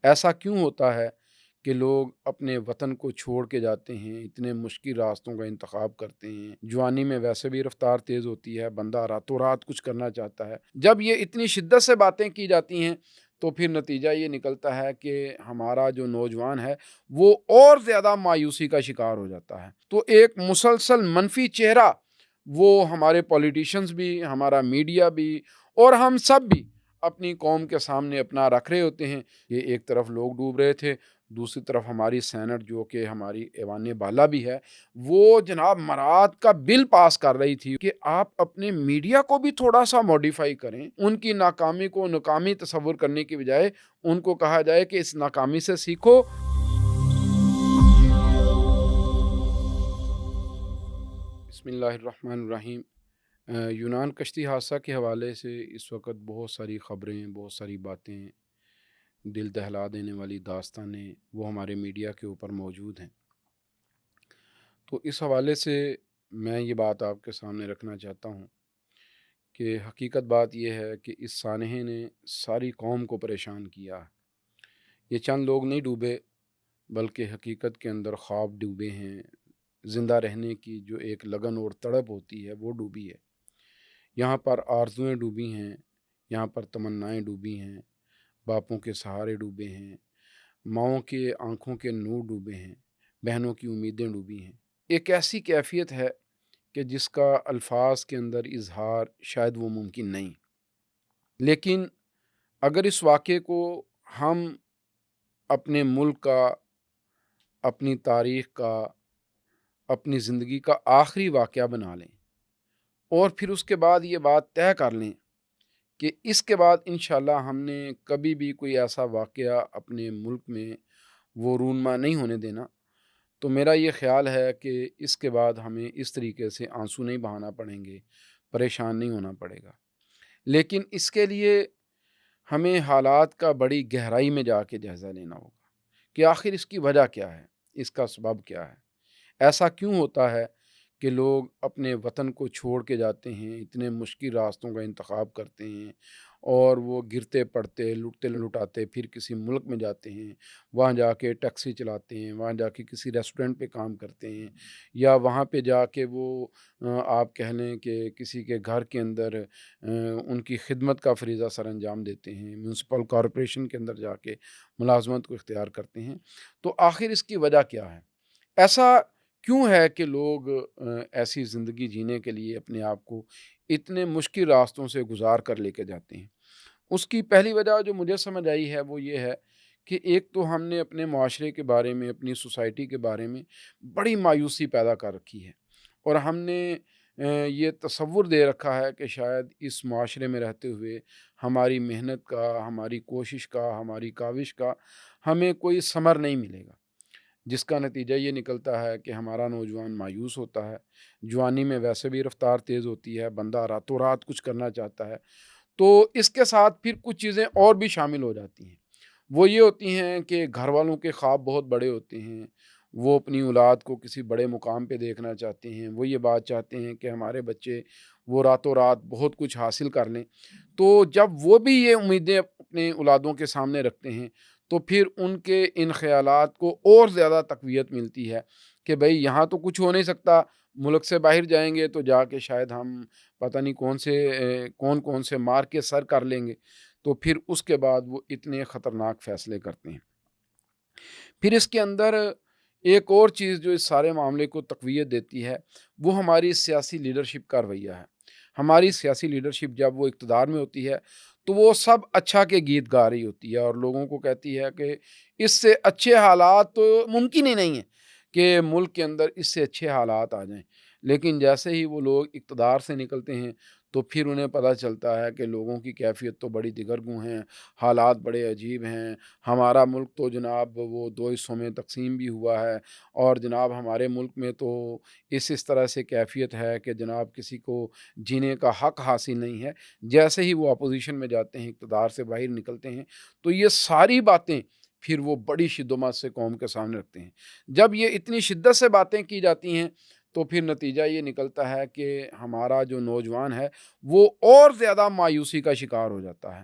ایسا کیوں ہوتا ہے کہ لوگ اپنے وطن کو چھوڑ کے جاتے ہیں، اتنے مشکل راستوں کا انتخاب کرتے ہیں؟ جوانی میں ویسے بھی رفتار تیز ہوتی ہے، بندہ راتوں رات کچھ کرنا چاہتا ہے۔ جب یہ اتنی شدت سے باتیں کی جاتی ہیں تو پھر نتیجہ یہ نکلتا ہے کہ ہمارا جو نوجوان ہے وہ اور زیادہ مایوسی کا شکار ہو جاتا ہے۔ تو ایک مسلسل منفی چہرہ وہ ہمارے پولیٹیشنز بھی، ہمارا میڈیا بھی اور ہم سب بھی اپنی قوم کے سامنے اپنا رکھ رہے ہوتے ہیں۔ یہ ایک طرف لوگ ڈوب رہے تھے، دوسری طرف ہماری سینٹ جو کہ ہماری ایوان بالا بھی ہے، وہ جناب مراعات کا بل پاس کر رہی تھی کہ آپ اپنے میڈیا کو بھی تھوڑا سا موڈیفائی کریں، ان کی ناکامی کو ناکامی تصور کرنے کی بجائے ان کو کہا جائے کہ اس ناکامی سے سیکھو۔ بسم اللہ الرحمن الرحیم۔ یونان کشتی حادثہ کے حوالے سے اس وقت بہت ساری خبریں، بہت ساری باتیں، دل دہلا دینے والی داستانیں وہ ہمارے میڈیا کے اوپر موجود ہیں۔ تو اس حوالے سے میں یہ بات آپ کے سامنے رکھنا چاہتا ہوں کہ حقیقت بات یہ ہے کہ اس سانحے نے ساری قوم کو پریشان کیا ہے۔ یہ چند لوگ نہیں ڈوبے بلکہ حقیقت کے اندر خواب ڈوبے ہیں، زندہ رہنے کی جو ایک لگن اور تڑپ ہوتی ہے وہ ڈوبی ہے۔ یہاں پر آرزویں ڈوبی ہیں، یہاں پر تمنائیں ڈوبی ہیں، باپوں کے سہارے ڈوبے ہیں، ماؤں کے آنکھوں کے نور ڈوبے ہیں، بہنوں کی امیدیں ڈوبی ہیں۔ ایک ایسی کیفیت ہے کہ جس کا الفاظ کے اندر اظہار شاید وہ ممکن نہیں۔ لیکن اگر اس واقعے کو ہم اپنے ملک کا، اپنی تاریخ کا، اپنی زندگی کا آخری واقعہ بنا لیں اور پھر اس کے بعد یہ بات طے کر لیں کہ اس کے بعد انشاءاللہ ہم نے کبھی بھی کوئی ایسا واقعہ اپنے ملک میں وہ رونما نہیں ہونے دینا، تو میرا یہ خیال ہے کہ اس کے بعد ہمیں اس طریقے سے آنسو نہیں بہانا پڑیں گے، پریشان نہیں ہونا پڑے گا۔ لیکن اس کے لیے ہمیں حالات کا بڑی گہرائی میں جا کے جائزہ لینا ہوگا کہ آخر اس کی وجہ کیا ہے، اس کا سبب کیا ہے۔ ایسا کیوں ہوتا ہے کہ لوگ اپنے وطن کو چھوڑ کے جاتے ہیں، اتنے مشکل راستوں کا انتخاب کرتے ہیں اور وہ گرتے پڑتے، لٹتے لٹاتے پھر کسی ملک میں جاتے ہیں، وہاں جا کے ٹیکسی چلاتے ہیں، وہاں جا کے کسی ریسٹورنٹ پہ کام کرتے ہیں، یا وہاں پہ جا کے وہ آپ کہہ لیں کہ کسی کے گھر کے اندر ان کی خدمت کا فریضہ سر انجام دیتے ہیں، میونسپل کارپوریشن کے اندر جا کے ملازمت کو اختیار کرتے ہیں۔ تو آخر اس کی وجہ کیا ہے؟ ایسا کیوں ہے کہ لوگ ایسی زندگی جینے کے لیے اپنے آپ کو اتنے مشکل راستوں سے گزار کر لے کے جاتے ہیں؟ اس کی پہلی وجہ جو مجھے سمجھ آئی ہے وہ یہ ہے کہ ایک تو ہم نے اپنے معاشرے کے بارے میں، اپنی سوسائٹی کے بارے میں بڑی مایوسی پیدا کر رکھی ہے، اور ہم نے یہ تصور دے رکھا ہے کہ شاید اس معاشرے میں رہتے ہوئے ہماری محنت کا، ہماری کوشش کا، ہماری کاوش کا ہمیں کوئی ثمر نہیں ملے گا، جس کا نتیجہ یہ نکلتا ہے کہ ہمارا نوجوان مایوس ہوتا ہے۔ جوانی میں ویسے بھی رفتار تیز ہوتی ہے، بندہ راتوں رات کچھ کرنا چاہتا ہے، تو اس کے ساتھ پھر کچھ چیزیں اور بھی شامل ہو جاتی ہیں۔ وہ یہ ہوتی ہیں کہ گھر والوں کے خواب بہت بڑے ہوتے ہیں، وہ اپنی اولاد کو کسی بڑے مقام پہ دیکھنا چاہتے ہیں، وہ یہ بات چاہتے ہیں کہ ہمارے بچے وہ راتوں رات بہت کچھ حاصل کر لیں۔ تو جب وہ بھی یہ امیدیں اپنے اولادوں کے سامنے رکھتے ہیں تو پھر ان کے ان خیالات کو اور زیادہ تقویت ملتی ہے کہ بھئی یہاں تو کچھ ہو نہیں سکتا، ملک سے باہر جائیں گے تو جا کے شاید ہم پتہ نہیں کون سے مار کے سر کر لیں گے۔ تو پھر اس کے بعد وہ اتنے خطرناک فیصلے کرتے ہیں۔ پھر اس کے اندر ایک اور چیز جو اس سارے معاملے کو تقویت دیتی ہے وہ ہماری سیاسی لیڈرشپ کا رویہ ہے۔ ہماری سیاسی لیڈرشپ جب وہ اقتدار میں ہوتی ہے تو وہ سب اچھا کے گیت گا رہی ہوتی ہے اور لوگوں کو کہتی ہے کہ اس سے اچھے حالات تو ممکن ہی نہیں ہے کہ ملک کے اندر اس سے اچھے حالات آ جائیں۔ لیکن جیسے ہی وہ لوگ اقتدار سے نکلتے ہیں تو پھر انہیں پتہ چلتا ہے کہ لوگوں کی کیفیت تو بڑی دگرگوں ہیں، حالات بڑے عجیب ہیں، ہمارا ملک تو جناب وہ دو حصوں میں تقسیم بھی ہوا ہے، اور جناب ہمارے ملک میں تو اس طرح سے کیفیت ہے کہ جناب کسی کو جینے کا حق حاصل نہیں ہے۔ جیسے ہی وہ اپوزیشن میں جاتے ہیں، اقتدار سے باہر نکلتے ہیں، تو یہ ساری باتیں پھر وہ بڑی شدت سے قوم کے سامنے رکھتے ہیں۔ جب یہ اتنی شدت سے باتیں کی جاتی ہیں تو پھر نتیجہ یہ نکلتا ہے کہ ہمارا جو نوجوان ہے وہ اور زیادہ مایوسی کا شکار ہو جاتا ہے۔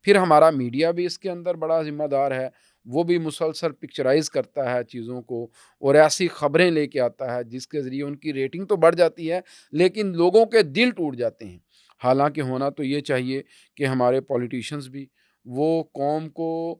پھر ہمارا میڈیا بھی اس کے اندر بڑا ذمہ دار ہے، وہ بھی مسلسل پکچرائز کرتا ہے چیزوں کو اور ایسی خبریں لے کے آتا ہے جس کے ذریعے ان کی ریٹنگ تو بڑھ جاتی ہے لیکن لوگوں کے دل ٹوٹ جاتے ہیں۔ حالانکہ ہونا تو یہ چاہیے کہ ہمارے پولیٹیشنز بھی وہ قوم کو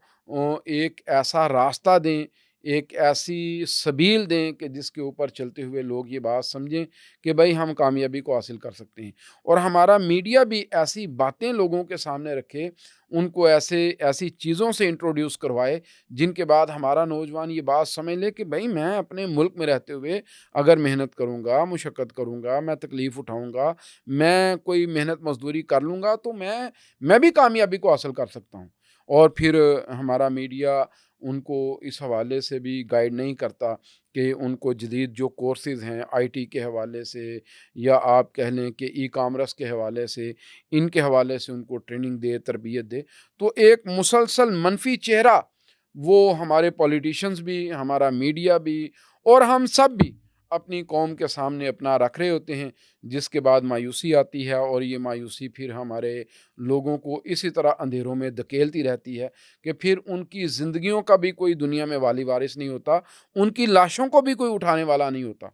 ایک ایسا راستہ دیں، ایک ایسی سبیل دیں کہ جس کے اوپر چلتے ہوئے لوگ یہ بات سمجھیں کہ بھائی ہم کامیابی کو حاصل کر سکتے ہیں، اور ہمارا میڈیا بھی ایسی باتیں لوگوں کے سامنے رکھے، ان کو ایسی چیزوں سے انٹروڈیوس کروائے جن کے بعد ہمارا نوجوان یہ بات سمجھ لے کہ بھائی میں اپنے ملک میں رہتے ہوئے اگر محنت کروں گا، مشقت کروں گا، میں تکلیف اٹھاؤں گا، میں کوئی محنت مزدوری کر لوں گا تو میں بھی کامیابی کو حاصل کر سکتا ہوں۔ اور پھر ہمارا میڈیا ان کو اس حوالے سے بھی گائیڈ نہیں کرتا کہ ان کو جدید جو کورسز ہیں آئی ٹی کے حوالے سے یا آپ کہہ لیں کہ ای کامرس کے حوالے سے، ان کے حوالے سے ان کو ٹریننگ دے، تربیت دے، تو ایک مسلسل منفی چہرہ وہ ہمارے پولیٹیشنز بھی، ہمارا میڈیا بھی اور ہم سب بھی اپنی قوم کے سامنے اپنا رکھ رہے ہوتے ہیں، جس کے بعد مایوسی آتی ہے اور یہ مایوسی پھر ہمارے لوگوں کو اسی طرح اندھیروں میں دھکیلتی رہتی ہے کہ پھر ان کی زندگیوں کا بھی کوئی دنیا میں والی وارث نہیں ہوتا، ان کی لاشوں کو بھی کوئی اٹھانے والا نہیں ہوتا۔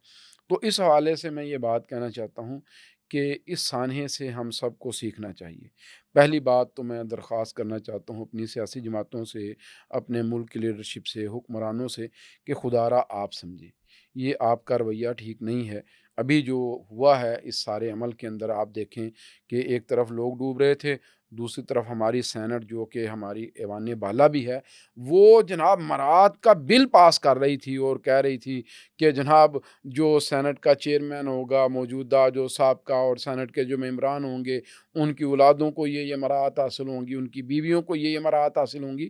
تو اس حوالے سے میں یہ بات کہنا چاہتا ہوں کہ اس سانحے سے ہم سب کو سیکھنا چاہیے۔ پہلی بات تو میں درخواست کرنا چاہتا ہوں اپنی سیاسی جماعتوں سے، اپنے ملک کی لیڈرشپ سے، حکمرانوں سے کہ خدا را آپ سمجھیں، یہ آپ کا رویہ ٹھیک نہیں ہے۔ ابھی جو ہوا ہے اس سارے عمل کے اندر آپ دیکھیں کہ ایک طرف لوگ ڈوب رہے تھے، دوسری طرف ہماری سینٹ جو کہ ہماری ایوان بالا بھی ہے، وہ جناب مراعات کا بل پاس کر رہی تھی اور کہہ رہی تھی کہ جناب جو سینٹ کا چیئرمین ہوگا، موجودہ جو سابقہ اور سینٹ کے جو ممبران ہوں گے، ان کی اولادوں کو یہ مراعات حاصل ہوں گی، ان کی بیویوں کو یہ مراعات حاصل ہوں گی۔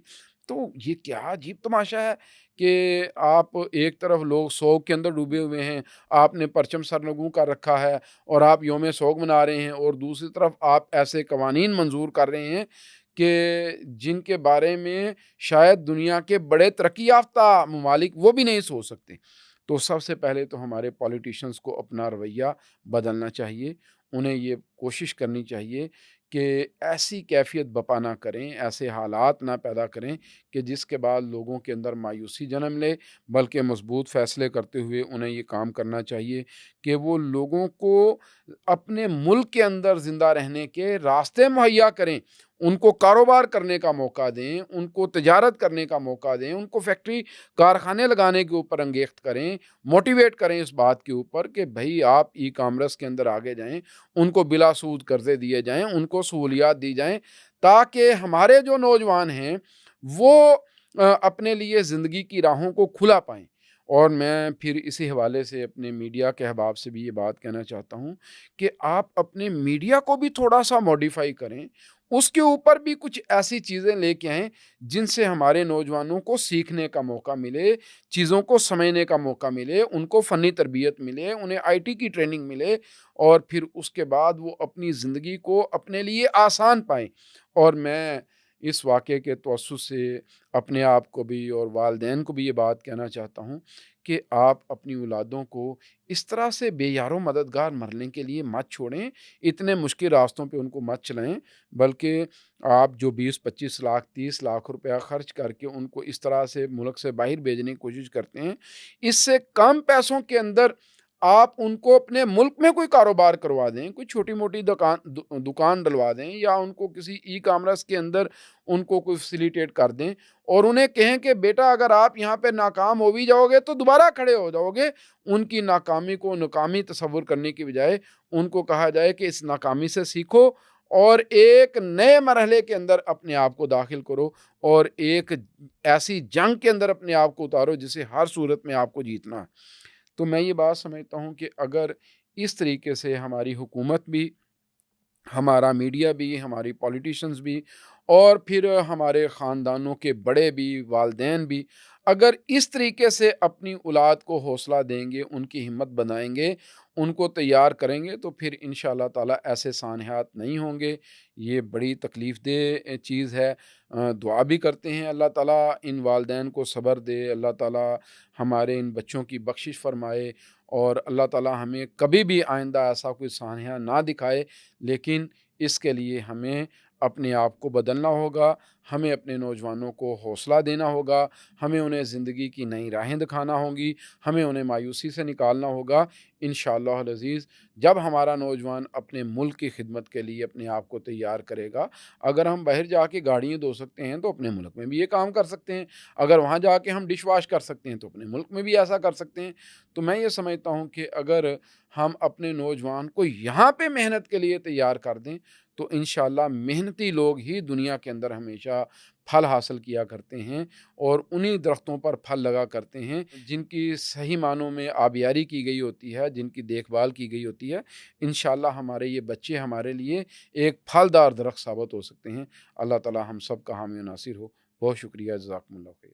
تو یہ کیا عجیب تماشا ہے کہ آپ ایک طرف لوگ سوگ کے اندر ڈوبے ہوئے ہیں، آپ نے پرچم سرنگوں کا رکھا ہے اور آپ یوم سوگ منا رہے ہیں، اور دوسری طرف آپ ایسے قوانین منظور کر رہے ہیں کہ جن کے بارے میں شاید دنیا کے بڑے ترقی یافتہ ممالک وہ بھی نہیں سوچ سکتے۔ تو سب سے پہلے تو ہمارے پولیٹیشنز کو اپنا رویہ بدلنا چاہیے، انہیں یہ کوشش کرنی چاہیے کہ ایسی کیفیت بپا نہ کریں، ایسے حالات نہ پیدا کریں کہ جس کے بعد لوگوں کے اندر مایوسی جنم لے، بلکہ مضبوط فیصلے کرتے ہوئے انہیں یہ کام کرنا چاہیے کہ وہ لوگوں کو اپنے ملک کے اندر زندہ رہنے کے راستے مہیا کریں، ان کو کاروبار کرنے کا موقع دیں، ان کو تجارت کرنے کا موقع دیں، ان کو فیکٹری کارخانے لگانے کے اوپر انگیخت کریں، موٹیویٹ کریں اس بات کے اوپر کہ بھائی آپ ای کامرس کے اندر آگے جائیں، ان کو بلا سود قرضے دیے جائیں، ان کو سہولیات دی جائیں، تاکہ ہمارے جو نوجوان ہیں وہ اپنے لیے زندگی کی راہوں کو کھلا پائیں۔ اور میں پھر اسی حوالے سے اپنے میڈیا کے احباب سے بھی یہ بات کہنا چاہتا ہوں کہ آپ اپنے میڈیا کو بھی تھوڑا سا موڈیفائی کریں، اس کے اوپر بھی کچھ ایسی چیزیں لے کے آئیں جن سے ہمارے نوجوانوں کو سیکھنے کا موقع ملے، چیزوں کو سمجھنے کا موقع ملے، ان کو فنی تربیت ملے، انہیں آئی ٹی کی ٹریننگ ملے، اور پھر اس کے بعد وہ اپنی زندگی کو اپنے لیے آسان پائیں۔ اور میں اس واقعے کے توسط سے اپنے آپ کو بھی اور والدین کو بھی یہ بات کہنا چاہتا ہوں کہ آپ اپنی اولادوں کو اس طرح سے بے یار و مددگار مرنے کے لیے مت چھوڑیں، اتنے مشکل راستوں پہ ان کو مت چلائیں، بلکہ آپ جو 20-25 لاکھ 30 لاکھ روپیہ خرچ کر کے ان کو اس طرح سے ملک سے باہر بھیجنے کی کوشش کرتے ہیں، اس سے کم پیسوں کے اندر آپ ان کو اپنے ملک میں کوئی کاروبار کروا دیں، کوئی چھوٹی موٹی دکان ڈلوا دیں، یا ان کو کسی ای کامرس کے اندر ان کو کوئی فیسیلیٹیٹ کر دیں، اور انہیں کہیں کہ بیٹا اگر آپ یہاں پہ ناکام ہو بھی جاؤ گے تو دوبارہ کھڑے ہو جاؤ گے۔ ان کی ناکامی کو ناکامی تصور کرنے کی بجائے ان کو کہا جائے کہ اس ناکامی سے سیکھو اور ایک نئے مرحلے کے اندر اپنے آپ کو داخل کرو، اور ایک ایسی جنگ کے اندر اپنے آپ کو اتارو جسے ہر صورت میں آپ کو جیتنا ہے۔ تو میں یہ بات سمجھتا ہوں کہ اگر اس طریقے سے ہماری حکومت بھی، ہمارا میڈیا بھی، ہماری پولیٹیشنز بھی، اور پھر ہمارے خاندانوں کے بڑے بھی، والدین بھی اگر اس طریقے سے اپنی اولاد کو حوصلہ دیں گے، ان کی ہمت بنائیں گے، ان کو تیار کریں گے، تو پھر انشاءاللہ تعالیٰ ایسے سانحات نہیں ہوں گے۔ یہ بڑی تکلیف دہ چیز ہے۔ دعا بھی کرتے ہیں اللہ تعالیٰ ان والدین کو صبر دے، اللہ تعالیٰ ہمارے ان بچوں کی بخشش فرمائے، اور اللہ تعالیٰ ہمیں کبھی بھی آئندہ ایسا کوئی سانحہ نہ دکھائے، لیکن اس کے لیے ہمیں اپنے آپ کو بدلنا ہوگا، ہمیں اپنے نوجوانوں کو حوصلہ دینا ہوگا، ہمیں انہیں زندگی کی نئی راہیں دکھانا ہوں گی، ہمیں انہیں مایوسی سے نکالنا ہوگا۔ انشاءاللہ العزیز جب ہمارا نوجوان اپنے ملک کی خدمت کے لیے اپنے آپ کو تیار کرے گا، اگر ہم باہر جا کے گاڑیاں دھو سکتے ہیں تو اپنے ملک میں بھی یہ کام کر سکتے ہیں، اگر وہاں جا کے ہم ڈش واش کر سکتے ہیں تو اپنے ملک میں بھی ایسا کر سکتے ہیں۔ تو میں یہ سمجھتا ہوں کہ اگر ہم اپنے نوجوان کو یہاں پہ محنت کے لیے تیار کر دیں تو انشاءاللہ محنتی لوگ ہی دنیا کے اندر ہمیشہ پھل حاصل کیا کرتے ہیں، اور انہی درختوں پر پھل لگا کرتے ہیں جن کی صحیح معنوں میں آبیاری کی گئی ہوتی ہے، جن کی دیکھ بھال کی گئی ہوتی ہے۔ انشاءاللہ ہمارے یہ بچے ہمارے لیے ایک پھلدار درخت ثابت ہو سکتے ہیں۔ اللہ تعالی ہم سب کا حامی و ناصر ہو۔ بہت شکریہ، جزاکم اللہ خیر۔